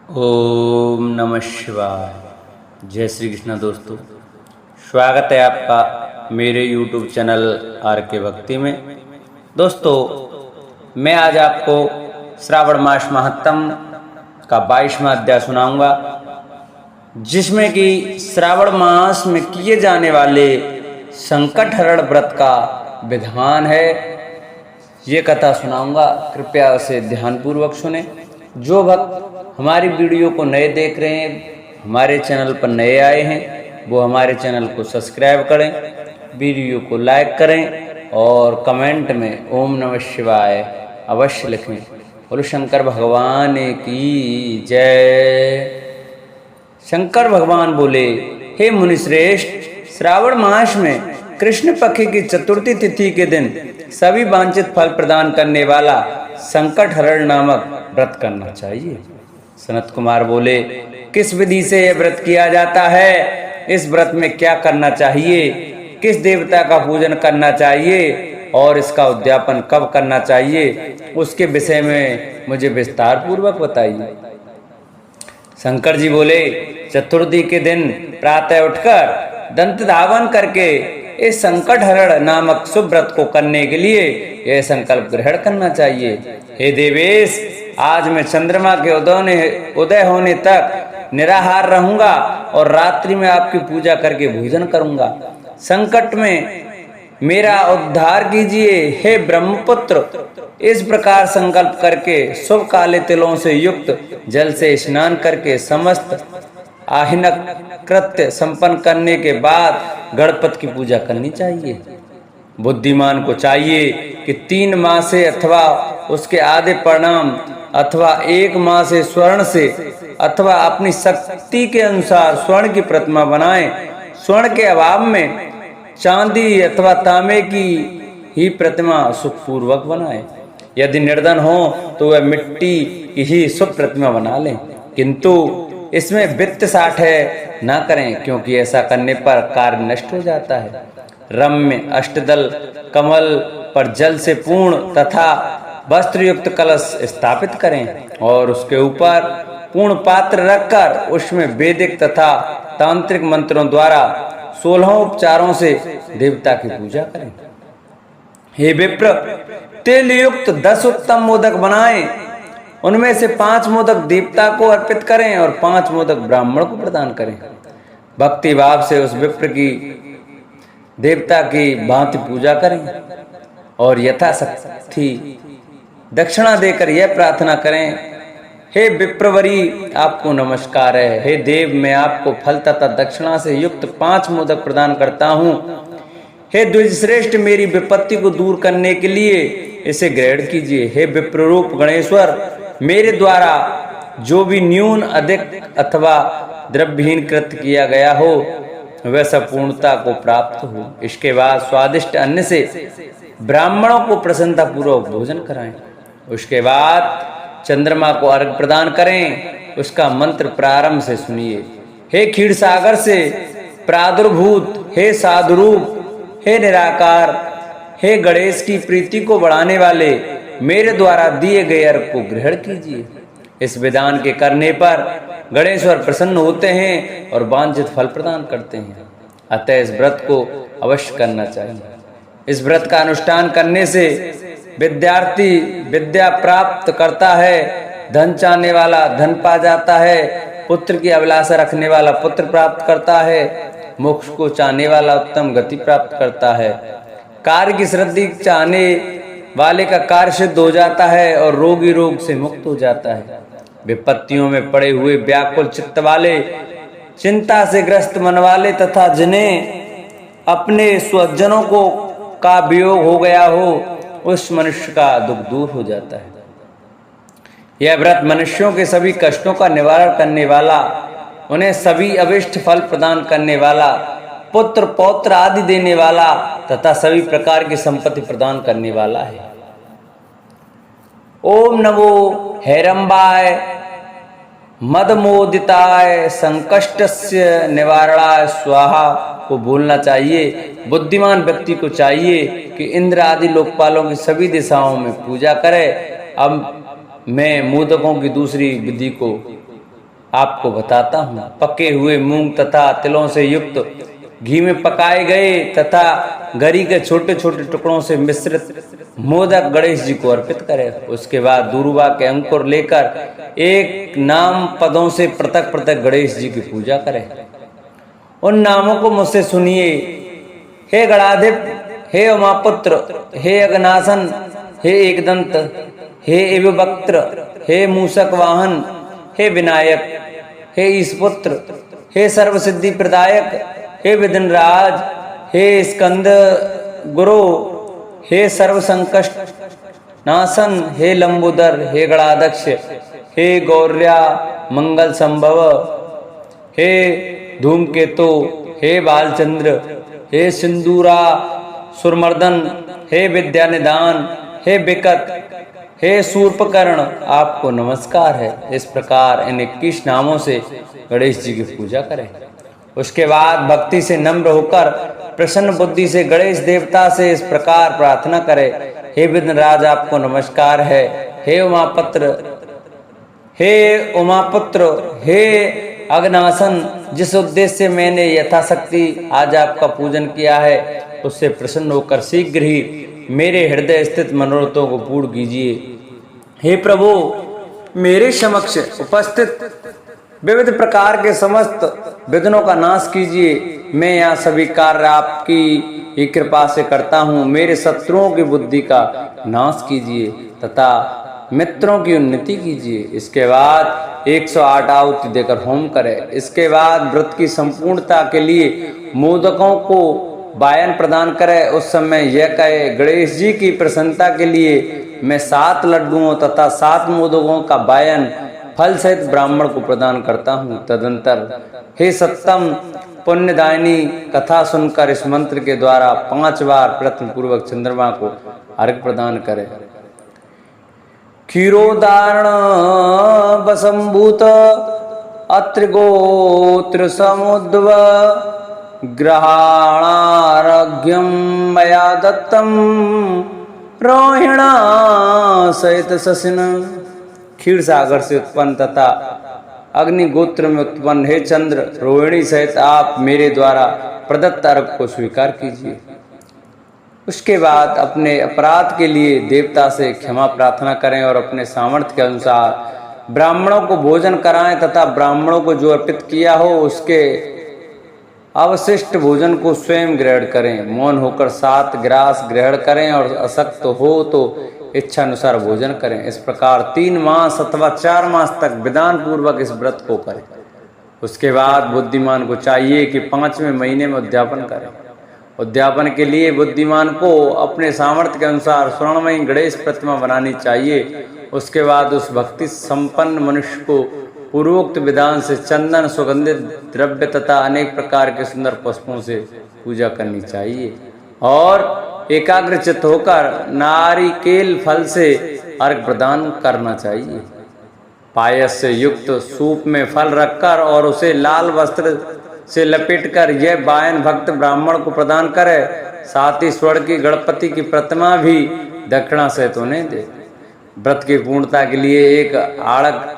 ओम नमः शिवाय। जय श्री कृष्ण दोस्तों, स्वागत है आपका मेरे YouTube चैनल आर के भक्ति में। दोस्तों, मैं आज आपको श्रावण मास महात्म का 22वां अध्याय सुनाऊंगा, जिसमें कि श्रावण मास में किए जाने वाले संकट हरण व्रत का विधान है। ये कथा सुनाऊंगा, कृपया उसे ध्यानपूर्वक सुने। जो भक्त हमारी वीडियो को नए देख रहे हैं, हमारे चैनल पर नए आए हैं, वो हमारे चैनल को सब्सक्राइब करें, वीडियो को लाइक करें और कमेंट में ओम नमः शिवाय अवश्य लिखें। बोलो शंकर भगवान की जय। शंकर भगवान बोले, हे मुनिश्रेष्ठ, श्रावण मास में कृष्ण पक्ष की चतुर्थी तिथि के दिन सभी वांछित फल प्रदान करने वाला संकट हरण नामक व्रत करना चाहिए। सनत कुमार बोले, किस विधि से यह व्रत किया जाता है? इस व्रत में क्या करना चाहिए? किस देवता का पूजन करना चाहिए और इसका उद्यापन कब करना चाहिए? उसके विषय में मुझे विस्तार पूर्वक बताइए। शंकर जी बोले, चतुर्थी के दिन प्रातः उठकर दंत धावन करके इस संकट हरण नामक शुभ व्रत को करने के लिए यह संकल्प ग्रहण करना चाहिए। हे देवेश, आज मैं चंद्रमा के उदय होने तक निराहार रहूंगा और रात्रि में आपकी पूजा करके भोजन करूंगा। संकट में मेरा उद्धार कीजिए। हे ब्रह्मपुत्र, इस प्रकार संकल्प करके शुभ काले तिलों से युक्त जल से स्नान करके समस्त आहिनक कृत्य संपन्न करने के बाद गणपति की पूजा करनी चाहिए। बुद्धिमान को चाहिए कि 3 माह से अथवा उसके आधे परिणाम अथवा 1 माह से स्वर्ण से अथवा अपनी शक्ति के अनुसार स्वर्ण की प्रतिमा बनाए। स्वर्ण के अभाव में चांदी अथवा तांबे की ही प्रतिमा सुखपूर्वक बनाए। यदि निर्धन हो तो वह मिट्टी की ही शुभ प्रतिमा बना लें, किंतु इसमें वित्त साठ है ना करें, क्योंकि ऐसा करने पर कार्य नष्ट हो जाता है। रम्य अष्टदल कमल पर जल से पूर्ण तथा वस्त्र युक्त कलश स्थापित करें और उसके ऊपर पूर्ण पात्र रखकर उसमें वैदिक तथा तांत्रिक मंत्रों द्वारा 16 उपचारों से देवता की पूजा करें। हे विप्र, तेल युक्त 10 उत्तम मोदक बनाएं। उनमें से 5 मोदक देवता को अर्पित करें और 5 मोदक ब्राह्मण को प्रदान करें। भक्ति भाव से उस विप्र की देवता की भांति पूजा करें और यथाशक्ति दक्षिणा देकर यह प्रार्थना करें, हे विप्रवरी, आपको नमस्कार है। हे देव, मैं आपको फल तथा दक्षिणा से युक्त 5 मोदक प्रदान करता हूँ। हे द्विजश्रेष्ठ, मेरी विपत्ति को दूर करने के लिए इसे ग्रहण कीजिए। हे विप्ररूप गणेश्वर, मेरे द्वारा जो भी न्यून अधिक अथवा द्रव्यहीन कृत्य किया गया हो वह सब पूर्णता को प्राप्त हो। इसके बाद स्वादिष्ट अन्न से ब्राह्मणों को प्रसन्नता पूर्वक भोजन कराएं। उसके बाद चंद्रमा को अर्घ्य प्रदान करें। उसका मंत्र प्रारंभ से सुनिए। हे क्षीर सागर से प्रादुर्भूत, हे साधुरूप, हे निराकार, हे गणेश की प्रीति को बढ़ाने वाले, मेरे द्वारा दिए गए अर्घ्य को ग्रहण कीजिए। इस विधान के करने पर गणेश्वर प्रसन्न होते हैं और वांछित फल प्रदान करते हैं। अतः इस व्रत को अवश्य करना चाहिए। इस व्रत का अनुष्ठान करने से विद्यार्थी विद्या प्राप्त करता है, धन चाहने वाला धन पा जाता है, पुत्र की अभिलाषा रखने वाला पुत्र प्राप्त करता है, मोक्ष को चाहने वाला उत्तम गति प्राप्त करता है, कार्य की सिद्धि चाहने वाले का कार्य सिद्ध हो जाता है और रोगी रोग से मुक्त हो जाता है। विपत्तियों में पड़े हुए व्याकुल चित्त वाले, चिंता से ग्रस्त मन वाले तथा जिन्हें अपने स्वजनों को का वियोग हो गया हो, उस मनुष्य का दुख दूर हो जाता है। यह व्रत मनुष्यों के सभी कष्टों का निवारण करने वाला, उन्हें सभी अभिष्ट फल प्रदान करने वाला, पुत्र पौत्र आदि देने वाला तथा सभी प्रकार की संपत्ति प्रदान करने वाला है। ओम नमो हैरंबाय मदमोदिताय संकष्टस्य निवारणाय स्वाहा को बोलना चाहिए। बुद्धिमान व्यक्ति को चाहिए कि इंद्र आदि लोकपालों की सभी दिशाओं में पूजा करे। अब मैं मोदकों की दूसरी विधि को आपको बताता हूँ। पके हुए मूंग तथा तिलों से युक्त घी में पकाए गए तथा गरी के छोटे छोटे टुकड़ों से मिश्रित मोदक गणेश जी को अर्पित करें। उसके बाद दूर्वा के अंकुर लेकर एक नाम पदों से पृथक पृथक गणेश जी की पूजा करें। उन नामों को मुझसे सुनिए। हे गणाधिप, हे उमापुत्र, हे अगनासन, हे एकदंत, हे इववक्त्र, हे मूषक वाहन, हे विनायक, हे ईशपुत्र, हे सर्वसिद्धि प्रदायक, हे विघ्नराज, हे स्कंद गुरु, हे सर्व संकट नाशन, हे लंबोदर, हे गणाध्यक्ष, हे गौर्या मंगल संभव, हे धूमकेतु, हे बालचंद्र, हे सिंदूरा सुरमर्दन, हे विद्या निदान, हे विकट, हे शूर्पकर्ण, आपको नमस्कार है। इस प्रकार इन 21 नामों से गणेश जी की पूजा करें। उसके बाद भक्ति से नम्र होकर प्रसन्न बुद्धि से गणेश देवता से इस प्रकार प्रार्थना करें। हे विघ्नराज, आपको नमस्कार है। हे उमापुत्र, हे अग्नासन, जिस उद्देश्य से मैंने यथाशक्ति आज आपका पूजन किया है उससे प्रसन्न होकर शीघ्र ही मेरे हृदय स्थित मनोरथों को पूर्ण कीजिए। हे प्रभु, मेरे समक्ष उपस्थित विविध प्रकार के समस्त विघ्नों का नाश कीजिए। मैं यहाँ सभी कार्य आपकी ही कृपा से करता हूँ। मेरे शत्रुओं की बुद्धि का नाश कीजिए तथा मित्रों की उन्नति कीजिए। इसके बाद 108 आहुति देकर होम करें। इसके बाद व्रत की संपूर्णता के लिए मोदकों को वायन प्रदान करे। उस समय यह कहे, गणेश जी की प्रसन्नता के लिए मैं 7 लड्डुओं तथा 7 मोदकों का वायन फल सहित ब्राह्मण को प्रदान करता हूँ। तदंतर हे सत्तम पुण्यदायिनी, कथा सुनकर इस मंत्र के द्वारा 5 बार प्रयत्न पूर्वक चंद्रमा को अर्घ्य प्रदान करे। क्षीरोदारण वसंभूत अत्रिगोत्र समुद्व ग्रहाणारघ्यम मया दत्तम रोहिणा सहित शशिन। क्षीर सागर से उत्पन्न तथा अग्निगोत्र में उत्पन्न हे चंद्र, रोहिणी सहित आप मेरे द्वारा प्रदत्त अर्घ को स्वीकार कीजिए। उसके बाद अपने अपराध के लिए देवता से क्षमा प्रार्थना करें और अपने सामर्थ्य के अनुसार ब्राह्मणों को भोजन कराएं तथा ब्राह्मणों को जो अर्पित किया हो उसके अवशिष्ट भोजन को स्वयं ग्रहण करें। मौन होकर 7 ग्रास ग्रहण करें और अशक्त हो तो इच्छा अनुसार भोजन करें। इस प्रकार 3 मास अथवा 4 मास तक विधान पूर्वक इस व्रत को करें। उसके बाद बुद्धिमान को चाहिए कि 5वें महीने में उद्यापन करें। उद्यापन के लिए बुद्धिमान को अपने सामर्थ्य के अनुसार स्वर्णमयी गणेश प्रतिमा बनानी चाहिए। उसके बाद उस भक्ति संपन्न मनुष्य को पूर्वोक्त विधान से चंदन, सुगंधित द्रव्य तथा अनेक प्रकार के सुंदर पुष्पों से पूजा करनी चाहिए और एकाग्रचित्त होकर नारिकेल फल से अर्घ्य प्रदान करना चाहिए। पायस से युक्त सूप में फल रखकर और उसे लाल वस्त्र से लपेटकर यह वायन भक्त ब्राह्मण को प्रदान करे। साथ ही स्वर्ण की गणपति की प्रतिमा भी दक्षिणा सहित होने दे। व्रत की पूर्णता के लिए एक आड़क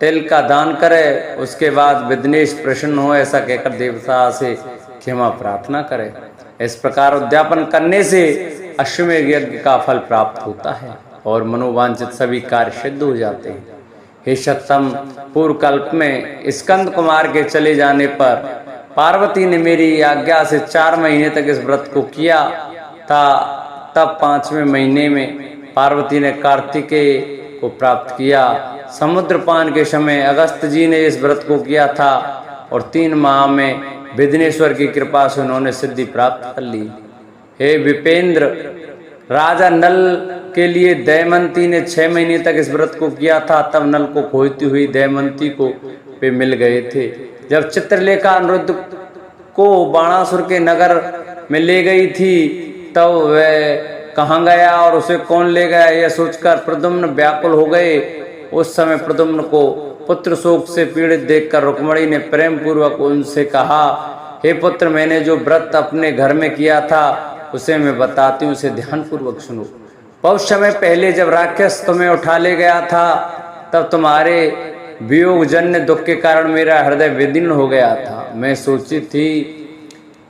तिल का दान करे। उसके बाद विघ्नेश प्रसन्न हो ऐसा कहकर देवता से क्षमा प्रार्थना करे। इस प्रकार उद्यापन करने से अश्वमेध यज्ञ का फल प्राप्त होता है और मनोवांछित सभी कार्य सिद्ध हो जाते हैं। हे सत्तम, पूर्व कल्प में स्कंद कुमार के चले जाने पर पार्वती ने मेरी आज्ञा से 4 महीने तक इस व्रत को किया था। तब 5वें महीने में पार्वती ने कार्तिकेय को प्राप्त किया। समुद्र पान के समय अगस्त जी ने इस व्रत को किया था और 3 माह में विघ्नेश्वर की कृपा से उन्होंने सिद्धि प्राप्त कर ली। हे विपेंद्र, राजा नल के लिए दमयंती ने 6 महीने तक इस व्रत को किया था। तब नल को खोजती हुई दमयंती को वे मिल गए थे। जब चित्रलेखा अनिरुद्ध को बाणासुर के नगर में ले गई थी तब वह कहाँ गया और उसे कौन ले गया यह सोचकर प्रद्युम्न व्याकुल हो गए। उस समय प्रद्युम्न को पुत्र शोक से पीड़ित देखकर रुक्मणी ने प्रेम पूर्वक उनसे कहा, हे पुत्र, मैंने जो व्रत अपने घर में किया था उसे मैं बताती हूँ, उसे ध्यान पूर्वक सुनो। बहुत समय पहले जब राक्षस तुम्हें उठा ले गया था तब तुम्हारे वियोगजन्य दुख के कारण मेरा हृदय विदीर्ण हो गया था। मैं सोची थी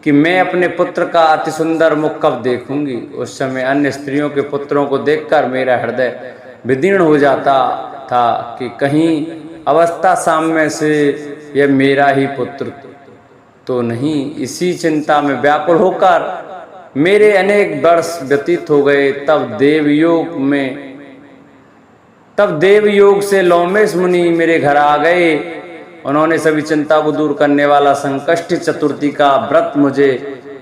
कि मैं अपने पुत्र का अति सुंदर मुख कब देखूंगी। उस समय अन्य स्त्रियों के पुत्रों को देखकर मेरा हृदय विदीर्ण हो जाता था कि कहीं अवस्था साम्य से यह मेरा ही पुत्र तो नहीं। इसी चिंता में व्याकुल होकर मेरे अनेक वर्ष व्यतीत हो गए। तब देवयोग से लोमेश मुनि मेरे घर आ गए। उन्होंने सभी चिंता को दूर करने वाला संकष्टी चतुर्थी का व्रत मुझे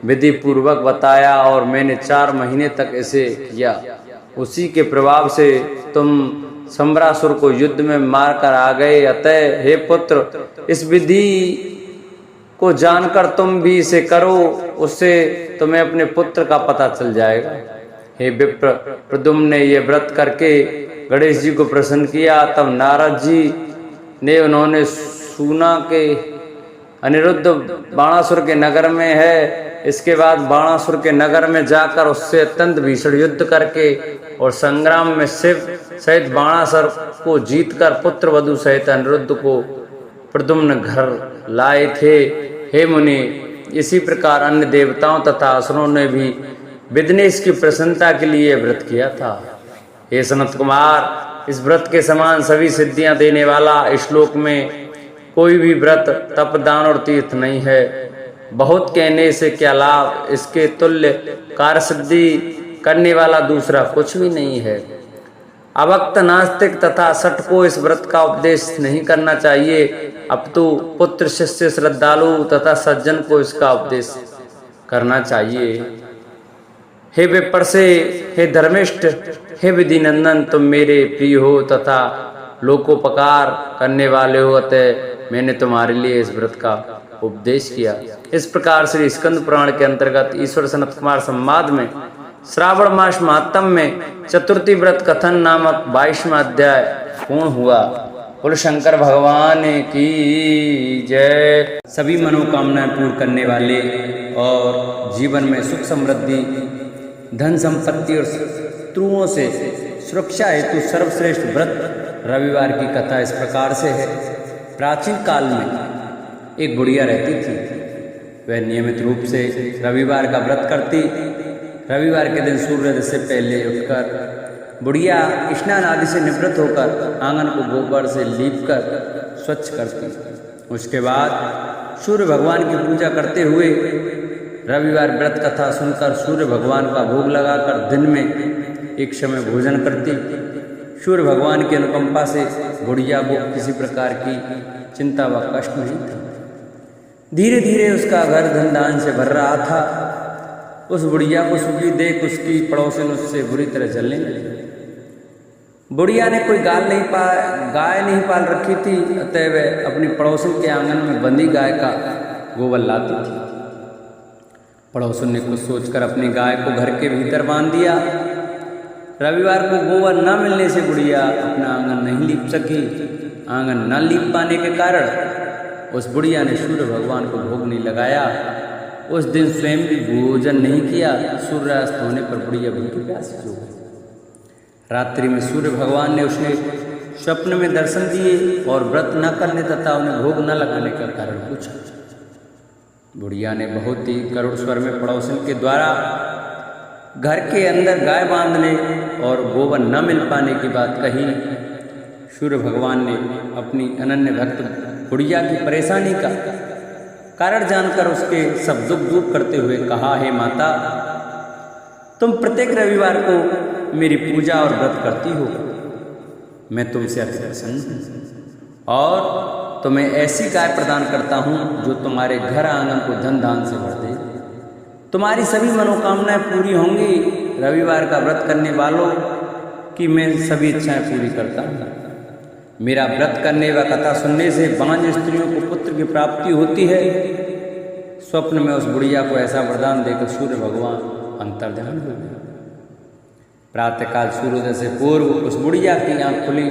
विधि पूर्वक बताया और मैंने 4 महीने तक इसे किया। उसी के प्रभाव से तुम सम्रासुर को युद्ध में मारकर आ गए। अतः हे पुत्र, इस विधि को जानकर तुम भी इसे करो, उससे तुम्हें अपने पुत्र का पता चल जाएगा। हे विप्र, प्रद्युम्न ने यह व्रत करके गणेश जी को प्रसन्न किया। तब नारद जी ने उन्होंने सुना के अनिरुद्ध बाणासुर के नगर में है। इसके बाद बाणासुर के नगर में जाकर उससे अत्यंत भीषण युद्ध करके और संग्राम में शिव सहित बाणासुर को जीतकर पुत्र वधु सहित अनिरुद्ध को प्रद्युम्न घर लाए थे। हे मुनि, इसी प्रकार अन्य देवताओं तथा असुरों ने भी विघ्नेश की प्रसन्नता के लिए व्रत किया था। हे सनत कुमार, इस व्रत के समान सभी सिद्धियां देने वाला इस श्लोक में कोई भी व्रत, तप, दान और तीर्थ नहीं है। बहुत कहने से क्या लाभ, इसके तुल्य कार्य सिद्धि करने वाला दूसरा कुछ भी नहीं है। अभक्त, नास्तिक तथा सठ को इस व्रत का उपदेश नहीं करना चाहिए, अपितु पुत्र, शिष्य, श्रद्धालु तथा सज्जन को इसका उपदेश करना चाहिए। हे विप्र से, हे धर्मिष्ठ, हे विधि नंदन, तुम मेरे प्रिय हो तथा लोकोपकार करने वाले हो, अतः मैंने तुम्हारे लिए इस व्रत का उपदेश किया। इस प्रकार श्री स्कंद पुराण के अंतर्गत ईश्वर सनत कुमार संवाद में श्रावण मास महात्म में चतुर्थी व्रत कथन नामक 22वां अध्याय पूर्ण हुआ। बोलो शंकर भगवान की जय। सभी मनोकामनाएं पूर्ण करने वाले और जीवन में सुख समृद्धि, धन संपत्ति और शत्रुओं से सुरक्षा हेतु सर्वश्रेष्ठ व्रत रविवार की कथा इस प्रकार से है। प्राचीन काल में एक बुढ़िया रहती थी। वह नियमित रूप से रविवार का व्रत करती। रविवार के दिन सूर्योदय से पहले उठकर बुढ़िया स्नान आदि से निवृत्त होकर आंगन को गोबर से लीपकर स्वच्छ करती। उसके बाद सूर्य भगवान की पूजा करते हुए रविवार व्रत कथा सुनकर सूर्य भगवान का भोग लगाकर दिन में एक समय भोजन करती। सूर्य भगवान की अनुकंपा से बुढ़िया को किसी प्रकार की चिंता व कष्ट नहीं था। धीरे धीरे उसका घर धन दान से भर रहा था। उस बुढ़िया को सुखी देख उसकी पड़ोसिन उससे बुरी तरह जलने लगी। बुढ़िया ने कोई गाय नहीं पाल रखी थी, अतः वह अपनी पड़ोसिन के आंगन में बंधी गाय का गोबर लाती थी। पड़ोसिन ने कुछ सोचकर अपनी गाय को घर के भीतर बांध दिया। रविवार को गोबर न मिलने से बुढ़िया अपना आंगन नहीं लीप सकी। आंगन न लीप पाने के कारण उस बुढ़िया ने सूर्य भगवान को भोग नहीं लगाया। उस दिन स्वयं भी भोजन नहीं किया। सूर्यास्त होने पर बुढ़िया भूखी प्यासी सो गई। रात्रि में सूर्य भगवान ने उसे स्वप्न में दर्शन दिए और व्रत न करने तथा उन्हें भोग न लगाने का कारण पूछा। बुढ़िया ने बहुत ही करुण स्वर में पड़ोसन के द्वारा घर के अंदर गाय बांधने और गोबर न मिल पाने की बात कही। सूर्य भगवान ने अपनी अनन्य भक्त बुढ़िया की परेशानी का कारण जानकर उसके सब दुख दूर करते हुए कहा, हे माता, तुम प्रत्येक रविवार को मेरी पूजा और व्रत करती हो। मैं तुमसे अति प्रसन्न हूँ और तुम्हें ऐसी गाय प्रदान करता हूँ जो तुम्हारे घर आंगन को धन दान से भर दे। तुम्हारी सभी मनोकामनाएं पूरी होंगी। रविवार का व्रत करने वालों की मैं सभी इच्छाएं पूरी करता हूँ। मेरा व्रत करने व कथा सुनने से बांझ स्त्रियों को पुत्र की प्राप्ति होती है। स्वप्न में उस बुढ़िया को ऐसा वरदान देकर सूर्य भगवान अंतर्ध्यान हो गए। प्रातःकाल सूर्योदय से पूर्व उस बुढ़िया की आंख खुली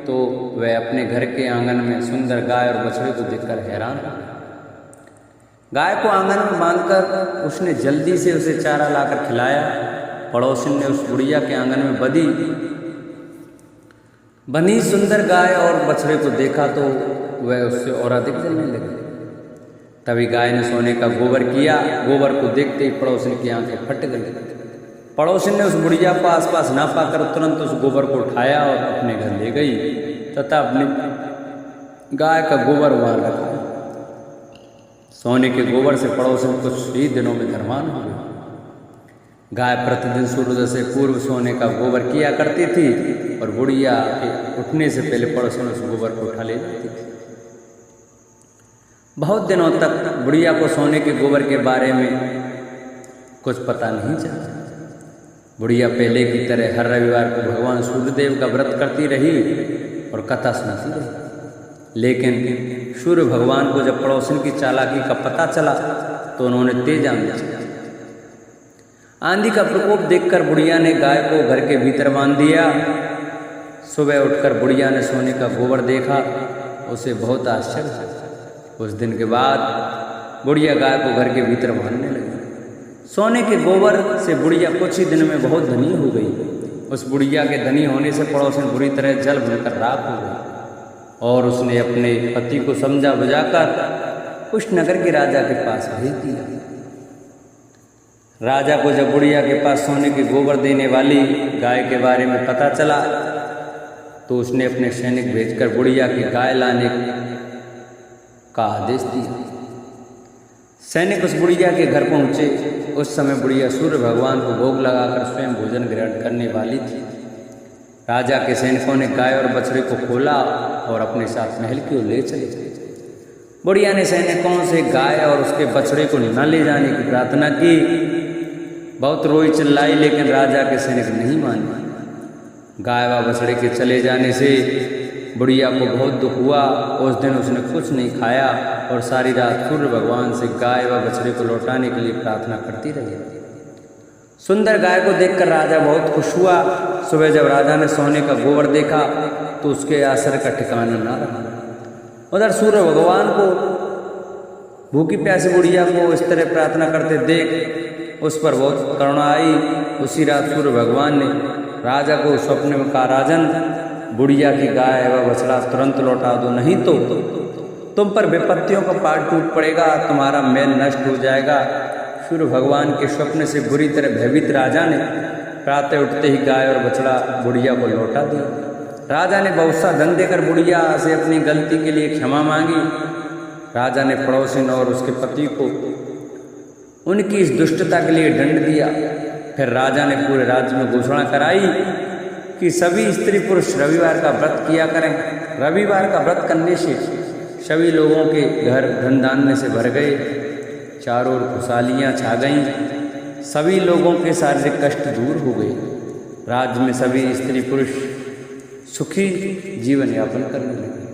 तो वह अपने घर के आंगन में सुंदर गाय और बछड़े को देखकर हैरान हो। गाय को आंगन में बांधकर उसने जल्दी से उसे चारा लाकर खिलाया। पड़ोसिन ने उस बुढ़िया के आंगन में बंधी बनी सुंदर गाय और बछड़े को देखा तो वह उससे और अधिक जलने लगी। तभी गाय ने सोने का गोबर किया। गोबर को देखते ही पड़ोसिन की आंखें फट गई। पड़ोसिन ने उस बुढ़िया को आसपास ना पाकर तुरंत उस गोबर को उठाया और अपने घर ले गई तथा अपनी गाय का गोबर वहां रखा। सोने के गोबर से पड़ोसिन कुछ ही दिनों में धनवान हो गई। गाय प्रतिदिन सूर्योदय से पूर्व सोने का गोबर किया करती थी और बुढ़िया के उठने से पहले पड़ोसिन उस गोबर को उठा ले जाती थी। बहुत दिनों तक बुढ़िया को सोने के गोबर के बारे में कुछ पता नहीं चला। बुढ़िया पहले की तरह हर रविवार को भगवान सूर्यदेव का व्रत करती रही और कथा सुनाती रही। लेकिन सूर्य भगवान को जब पड़ोसिन की चालाकी का पता चला तो उन्होंने तेज आंधी चलाई। आंधी का प्रकोप देखकर बुढ़िया ने गाय को घर के भीतर बांध दिया। सुबह उठकर बुढ़िया ने सोने का गोबर देखा। उसे बहुत आश्चर्य हुआ। उस दिन के बाद बुढ़िया गाय को घर के भीतर बांधने लगी। सोने के गोबर से बुढ़िया कुछ ही दिन में बहुत धनी हो गई। उस बुढ़िया के धनी होने से पड़ोसिन बुरी तरह जल भूनकर राख हो गई और उसने अपने पति को समझा बुझाकर उस नगर के राजा के पास भेज दिया। राजा को जब बुढ़िया के पास सोने के गोबर देने वाली गाय के बारे में पता चला तो उसने अपने सैनिक भेजकर बुढ़िया की गाय लाने का आदेश दिया। सैनिक उस बुढ़िया के घर पहुंचे। उस समय बुढ़िया सूर्य भगवान को भोग लगाकर स्वयं भोजन ग्रहण करने वाली थी। राजा के सैनिकों ने गाय और बछड़े को खोला और अपने साथ महल की ओर ले चले। बुढ़िया ने सैनिकों से गाय और उसके बछड़े को न ले जाने की प्रार्थना की। बहुत रोई चिल्लाई लेकिन राजा के सैनिक नहीं माने। गाय व बछड़े के चले जाने से बुढ़िया को बहुत दुख हुआ। उस दिन उसने कुछ नहीं खाया और सारी रात सूर्य भगवान से गाय व बछड़े को लौटाने के लिए प्रार्थना करती रही। सुंदर गाय को देखकर राजा बहुत खुश हुआ। सुबह जब राजा ने सोने का गोबर देखा तो उसके असर का ठिकाना ना रहा। उधर सूर्य भगवान को भूखी प्यासी बुढ़िया को इस तरह प्रार्थना करते देख उस पर बहुत करुणा आई। उसी रात सूर्य भगवान ने राजा को स्वप्न में कहा, राजन, बुढ़िया की गाय व बछड़ा तुरंत लौटा दो, नहीं तो तुम पर विपत्तियों का पहाड़ टूट पड़ेगा, तुम्हारा महल नष्ट हो जाएगा। सूर्य भगवान के स्वप्न से बुरी तरह भयभीत राजा ने प्रातः उठते ही गाय और बछड़ा बुढ़िया को लौटा दिया। राजा ने बहुत सा धन देकर बुढ़िया से अपनी गलती के लिए क्षमा मांगी। राजा ने पड़ोसिन और उसके पति को उनकी इस दुष्टता के लिए दंड दिया। फिर राजा ने पूरे राज्य में घोषणा कराई कि सभी स्त्री पुरुष रविवार का व्रत किया करें। रविवार का व्रत करने से सभी लोगों के घर धन धान्य से भर गए। चारों ओर खुशहालियाँ छा गईं। सभी लोगों के शारीरिक कष्ट दूर हो गए। राज्य में सभी स्त्री पुरुष सुखी जीवन यापन करने लगे।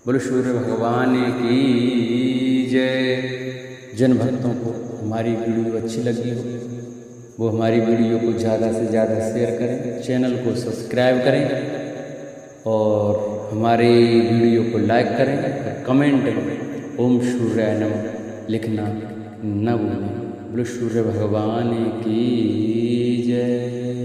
बोलो सूर्य भगवान की जय। जिन भक्तों को हमारी वीडियो अच्छी लगी हो वो हमारी वीडियो को ज़्यादा से ज़्यादा शेयर करें, चैनल को सब्सक्राइब करें और हमारे वीडियो को लाइक करें और कमेंट में ओम सूर्याय नमः लिखना न भूलें। बोलो सूर्य भगवान की जय।